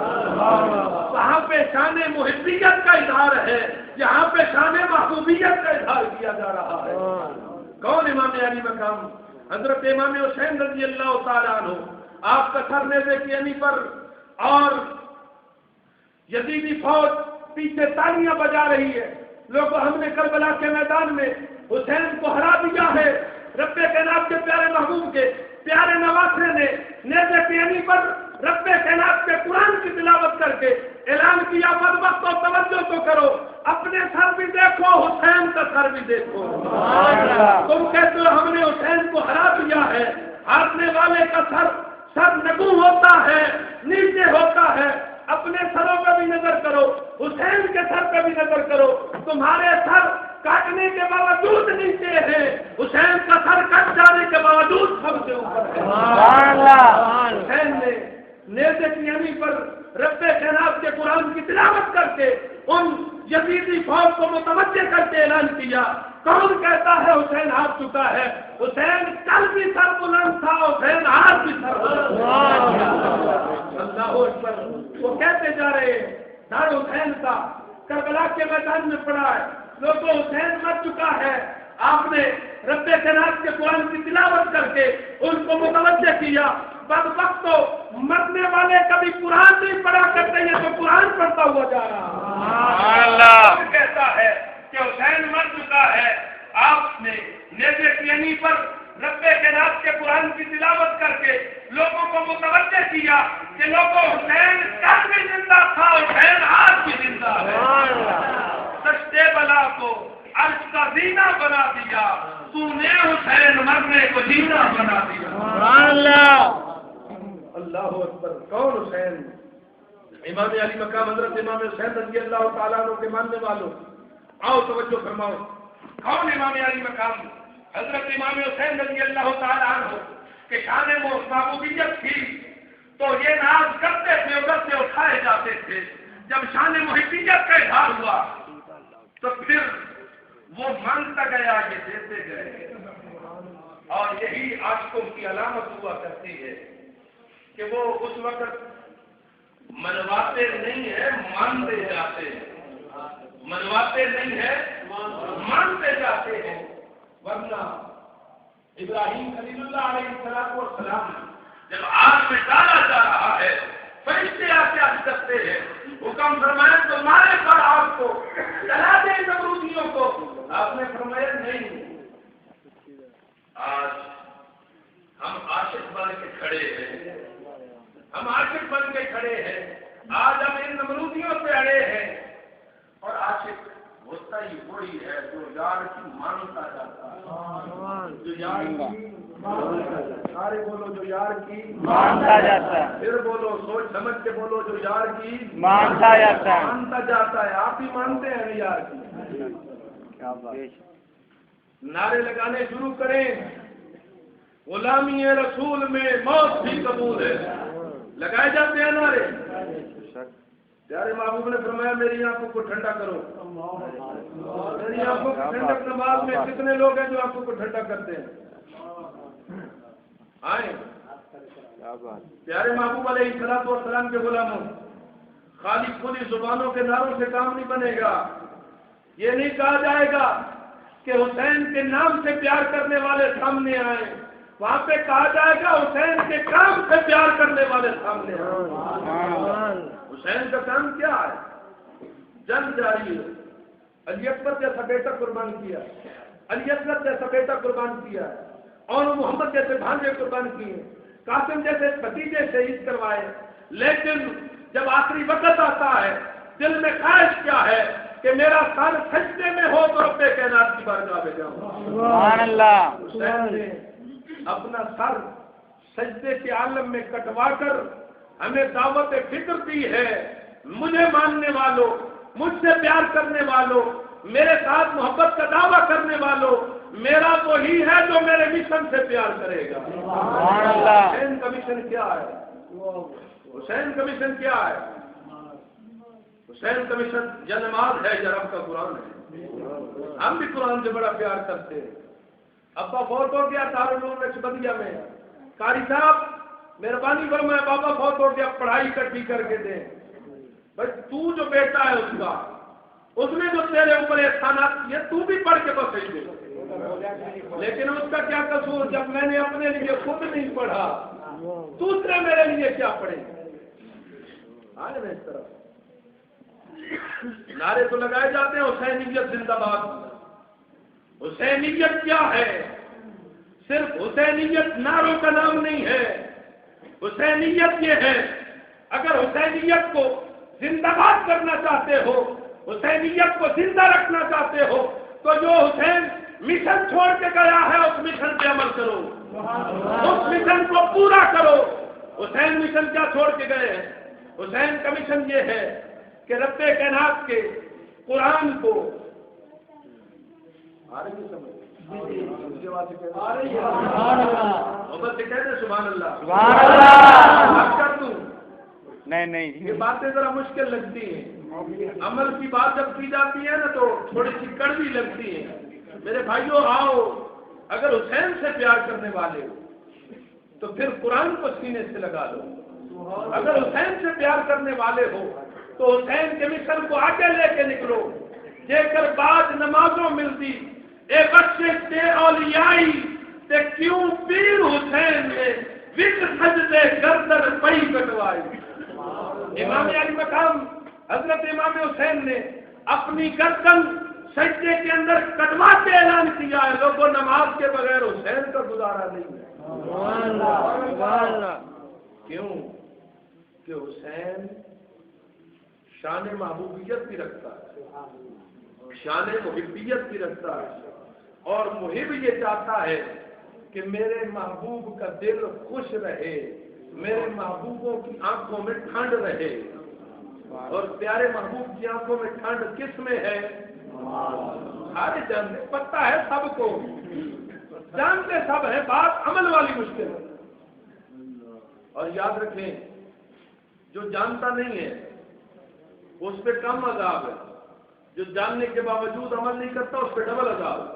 وہاں پہ شان محبیت کا اظہار ہے، یہاں پہ شان محبوبیت کا اظہار کیا جا رہا ہے۔ کون امام علی مقام؟ حضرت امام حسین رضی اللہ تعالیٰ عنہ، آپ کا سر نیزے کی علی پر اور یزیدی فوج پیچھے تالیاں بجا رہی ہے، لوگوں ہم نے کربلا کے میدان میں حسین کو ہرا دیا ہے، رب کائنات کے پیارے محبوب کے پیارے نواسے نے نیزے کی علی پر رب کائنات کے قرآن کی تلاوت کر کے اعلان کیا، بدبخت و توجہ تو کرو، اپنے سر بھی دیکھو، حسین کا سر بھی دیکھو۔ تم کہتے ہو ہم نے حسین کو ہرا دیا ہے، ہارنے والے کا سر نگوں ہوتا ہے، نیچے ہوتا ہے، اپنے سروں پہ بھی نظر کرو، حسین کے سر پہ بھی نظر کرو، تمہارے سر کاٹنے کے باوجود نیچے ہے، حسین کا سر کٹ جانے کے باوجود سب سے اوپر ہے۔ حسین نے نیزے کی علی پر رب کائنات کے قرآن کی تلاوت کر کے ان یزیدی فوج کو متوجہ کر کے اعلان کیا، کون کہتا ہے حسین ہار چکا ہے؟ حسین کل بھی سر بلند تھا، حسین آج بھی سر بلند تھا۔ اللہ اکبر۔ وہ کہتے جا رہے ہیں دار حسین کا کربلا کے میدان میں پڑا ہے، لوگوں حسین مر چکا ہے، آپ نے رب کائنات کے قرآن کی تلاوت کر کے ان کو متوجہ کیا. بدبخت تو مرنے والے کبھی قرآن نہیں پڑھا کرتے ہیں تو قرآن پڑھتا ہوا جا رہا کہتا ہے کہ حسین مر چکا ہے. آپ نے نیزے کینی پر رب کائنات کے قرآن کی تلاوت کر کے لوگوں کو متوجہ کیا کہ لوگوں حسین کل بھی زندہ تھا, حسین آج بھی زندہ ہے. سجدے بلا کو عرش کا زینہ بنا دیا, تو نے حسین مرنے کو زینہ بنا دیا. اللہ اکبر. کون حسین؟ امام علی مقام حضرت امام حسین رضی اللہ تعالیٰ عنہ کے ماننے والوں, آؤ توجہ فرماؤ. کون امام علی مقام؟ حضرت امام حسین رضی اللہ تعالیٰ عنہ کہ شان محبوبیت تھی تو یہ ناز کرتے تھے, ادھر سے اٹھائے جاتے تھے. جب شان محبوبیت کا اظہار ہوا تو پھر وہ مانتا گیا, یہ دیتے گئے. اور یہی عاشقوں کی علامت ہوا کرتی ہے کہ وہ اس وقت منواتے نہیں ہیں, مانتے جاتے ہیں. منواتے نہیں ہیں, مانتے جاتے ہیں. ورنہ ابراہیم خلیل اللہ علیہ السلام جب آگ میں ڈالا جا رہا ہے, فرشتے آتے آج کرتے ہیں, حکم فرمایا تو مارے پر آگ کو, جلا دیں نمرودیوں کو. آپ نے فرمایا نہیں, آج ہم عاشق بن کے کھڑے ہیں, ہم عاشق بن کے کھڑے ہیں. آج ہم ان نمرودیوں سے اڑے ہیں. اور عاشق ہوتا ہی وہی ہے جو یار کی مانتا جاتا ہے, جو یار کی سارے بولو, جو یار کی مانتا جاتا ہے. پھر بولو, سوچ سمجھ کے بولو, جو یار کی مانتا جاتا ہے. مانتا جاتا ہے. آپ ہی مانتے ہیں یار کی. نعرے لگانے شروع کریں, غلامی رسول میں موت بھی قبول ہے. لگائے جاتے ہیں نعرے. پیارے محبوب نے فرمایا میری آنکھوں کو ٹھنڈا کرو. میری آنکھوں کو ٹھنڈک. نماز میں کتنے لوگ ہیں جو آنکھوں کو ٹھنڈا کرتے ہیں؟ آئیں. پیارے محبوب علیہ الصلوۃ والسلام کے غلاموں, خالی کھلی زبانوں کے نعروں سے کام نہیں بنے گا. یہ نہیں کہا جائے گا کہ حسین کے نام سے پیار کرنے والے سامنے آئے. وہاں پہ کہا جائے گا حسین کے کام سے پیار کرنے والے سامنے آئے. حسین کا کام کیا ہے؟ جنگ جاری ہے. علی اکبر جیسا بیٹا قربان کیا, علی اصغر جیسا بیٹا قربان کیا, اور محمد جیسے بھانجے قربان کیے, قاسم جیسے بھتیجے شہید کروائے. لیکن جب آخری وقت آتا ہے, دل میں خواہش کیا ہے کہ میرا سر سجدے میں ہو تو رب کائنات کی بارگاہ میں جاؤں. سبحان اللہ. حسین نے اپنا سر سجدے کے عالم میں کٹوا کر ہمیں دعوت فکر دی ہے. مجھے ماننے والوں, مجھ سے پیار کرنے والوں, میرے ساتھ محبت کا دعویٰ کرنے والوں, میرا وہی ہے جو میرے مشن سے پیار کرے گا. حسین کا مشن کیا ہے؟ حسین کا مشن کیا ہے؟ حسین کا مشن یا نماز ہے یا رب کا قرآن ہے. ہم بھی قرآن سے بڑا پیار کرتے ہیں. ابا فوت ہو گیا دارالعلوم نقشبندیہ میں, قاری صاحب مہربانی فرمائے, بابا فوت ہو گیا, پڑھائی اکٹھی کر کے دیں. بھائی تو جو بیٹا ہے اس کا, اس نے جو تیرے اوپر احسانات کیے, تو بھی پڑھ کے بس دے. لیکن اس کا کیا قصور جب میں نے اپنے لیے خود نہیں پڑھا, دوسرے میرے لیے کیا پڑھے. آئے نا اس طرح نعرے تو لگائے جاتے ہیں حسینیت زندہ باد. حسینیت کیا ہے؟ صرف حسینیت نعروں کا نام نہیں ہے. حسینیت یہ ہے, اگر حسینیت کو زندہ باد کرنا چاہتے ہو, حسینیت کو زندہ رکھنا چاہتے ہو, تو جو حسین مشن چھوڑ کے گیا ہے اس مشن پہ عمل کرو, اس مشن کو پورا کرو. حسین مشن کیا چھوڑ کے گئے ہیں؟ حسین کا مشن یہ ہے کہ رب کائنات کے قرآن کو سبحان اللہ کر دوں. نہیں یہ باتیں ذرا مشکل لگتی ہیں. عمل کی بات جب کی جاتی ہے نا تو تھوڑی سی کڑوی لگتی ہے. میرے بھائیوں آؤ, اگر حسین سے پیار کرنے والے ہو تو پھر قرآن کو سینے سے لگا لو. اگر حسین سے پیار کرنے والے ہو تو حسین کے مشن کو آگے لے کے نکلو. جے کر بعد نمازوں ملتی, اے بخشش تے اولیائی تے کیوں پیر حسین نے وچ سجدے گردن پئی کٹوائی. امام علی مقام حضرت امام حسین نے اپنی گردن سجدے کے اندر کٹواتے اعلان کیا ہے لوگوں نماز کے بغیر حسین کا گزارا نہیں ہے. کیوں کہ حسین شان محبوبیت بھی رکھتا ہے, شان محبیت بھی رکھتا ہے, اور محب یہ چاہتا ہے کہ میرے محبوب کا دل خوش رہے, میرے محبوبوں کی آنکھوں میں ٹھنڈ رہے. اور پیارے محبوب کی آنکھوں میں ٹھنڈ کس میں ہے؟ سارے جانتے, پتہ ہے سب کو, جانتے سب ہے, بات عمل والی مشکل ہے. اور یاد رکھیں جو جانتا نہیں ہے اس پہ کم عذاب ہے, جو جاننے کے باوجود عمل نہیں کرتا اس پہ ڈبل عذاب ہے.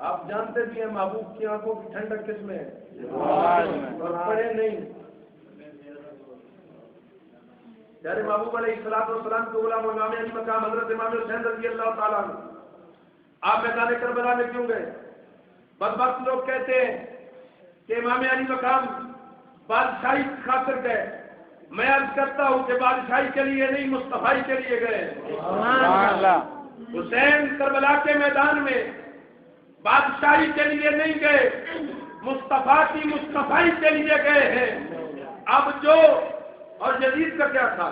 آپ جانتے بھی ہیں محبوب کی آنکھوں کی ٹھنڈک کس میں ہے, اور پڑھے نہیں. پیارے محبوب علیہ الصلوۃ والسلام کے غلام امام علی مقام حضرت امام حسین رضی اللہ تعالیٰ عنہ آپ میدان کربلا میں کیوں گئے؟ بدبخت لوگ کہتے ہیں کہ امام علی مقام بادشاہی خاطر گئے. میں عرض کرتا ہوں کہ بادشاہی کے لیے نہیں, مصطفی کے لیے گئے. حسین کربلا کے میدان میں بادشاہی کے لیے نہیں گئے, مصطفیٰ کی مصطفی کے لیے گئے ہیں. اب جو اور یزید کا کیا تھا؟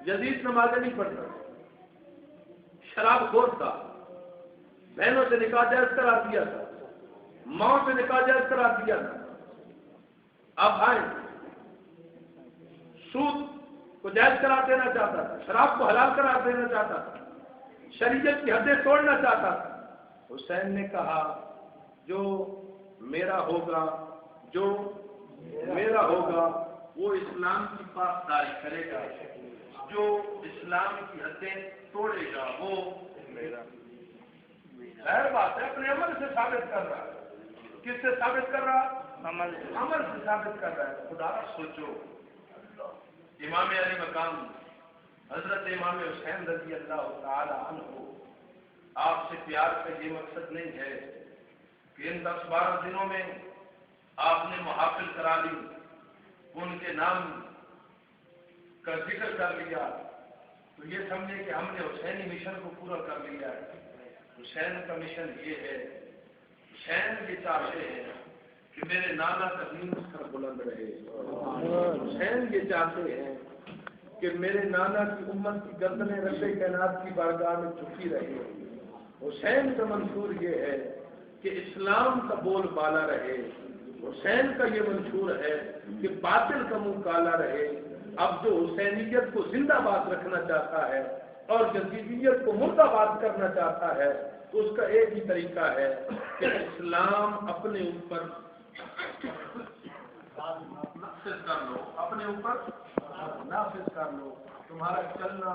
یزید نمازیں نہیں پڑھتا, شراب خور تھا, بہنوں سے نکاح جائز کرا دیا تھا, ماں سے نکاح جائز کرا دیا تھا. اب آئیں, سود کو جائز کرا دینا چاہتا تھا, شراب کو حلال کرا دینا چاہتا تھا, شریعت کی حدیں توڑنا چاہتا تھا. حسین نے کہا جو میرا ہوگا, جو میرا ہوگا وہ اسلام کی پاسداری کرے گا, جو اسلام کی حدیں توڑے گا وہ میرا. ظاہر بات ہے اپنے عمل سے ثابت کر رہا ہے. کس سے ثابت کر رہا؟ عمل سے ثابت کر رہا ہے. خدا سوچو, امام علی مقام حضرت امام حسین رضی اللہ تعالی عنہ آپ سے پیار کا یہ مقصد نہیں ہے کہ ان 10-12 دنوں میں آپ نے محافل کرا لی, ان کے نام کا ذکر کر لیا تو یہ سمجھے کہ ہم نے حسینی مشن کو پورا کر لیا ہے. حسین کا مشن یہ ہے, حسین یہ چاہتے ہیں کہ میرے نانا کا دین اس طرح بلند رہے. حسین یہ چاہتے ہیں کہ میرے نانا کی امت کی گردنیں رب کائنات کی بارگاہ میں جھکی رہے. حسین کا منشور یہ ہے کہ اسلام کا بول بالا رہے. حسین کا یہ منشور ہے کہ باطل کا منہ کالا رہے. اب جو حسینیت کو زندہ باد رکھنا چاہتا ہے اور جدیدیت کو مردہ باد کرنا چاہتا ہے تو اس کا ایک ہی طریقہ ہے کہ اسلام اپنے اوپر نافذ کر لو, اپنے اوپر نافذ کر لو. تمہارا چلنا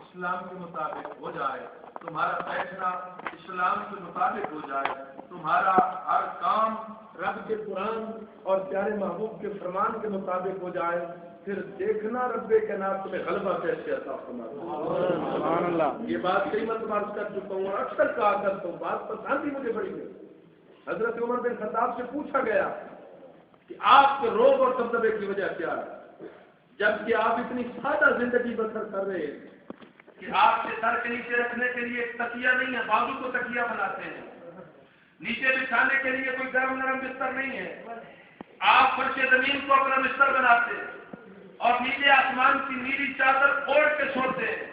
اسلام کے مطابق ہو جائے, تمہارا بیٹھنا اسلام کے مطابق ہو جائے, تمہارا ہر کام رب کے قرآن اور پیارے محبوب کے فرمان کے مطابق ہو جائے, پھر دیکھنا رب کے نام تمہیں غلبہ کیسے عطا فرماتا ہے. یہ بات کئی مرتبہ کر چکا ہوں اور اکثر کہا کرتا ہوں, بات پسند ہی مجھے بڑی ہے. حضرت عمر بن خطاب سے پوچھا گیا کہ آپ کے روگ اور دبدبے کی وجہ کیا ہے, جبکہ آپ اتنی سادہ زندگی بسر کر رہے ہیں کہ آپ کے سر کے نیچے رکھنے کے لیے ایک تکیہ نہیں ہے, بازو کو تکیہ بناتے ہیں, نیچے بچھانے کے لیے کوئی گرم نرم بستر نہیں ہے, آپ فرش زمین کو اپنا بستر بناتے اور نیلے آسمان کی نیلی چادر اوڑھ کے سوتے ہیں.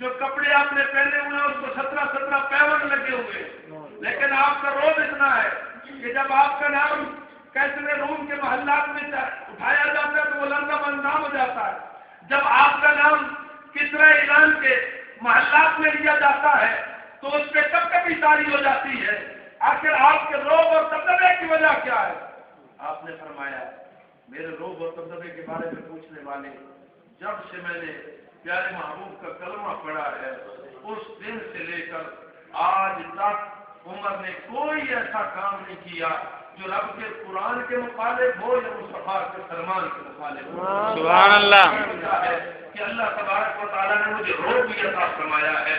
جو کپڑے آپ نے پہنے ہوئے ہیں اس کو 17 پیون لگے ہوئے, لیکن آپ کا روب اتنا ہے کہ جب آپ کا نام کیسرے روم کے محلات میں اٹھایا جاتا ہے تو وہ لرزہ بندام ہو جاتا ہے. جب آپ کا نام کسرا ایران کے محلات میں لیا جاتا ہے تو اس پہ کب کبھی تاری ہو جاتی ہے. آخر آپ کے روب اور دبدبے کی وجہ کیا ہے؟ آپ نے فرمایا میرے روب اور دبدبے کے بارے میں پوچھنے والے, جب سے میں نے پیارے محبوب کا کلمہ پڑھا ہے اس دن سے لے کر آج تک عمر نے کوئی ایسا کام نہیں کیا جو رب کے قرآن کے مخالف ہو یا مصطفیٰ کے فرمان کے مخالف ہو. سبحان اللہ. کہ اللہ تبارک و تعالیٰ نے مجھے روب بھی عطا فرمایا ہے,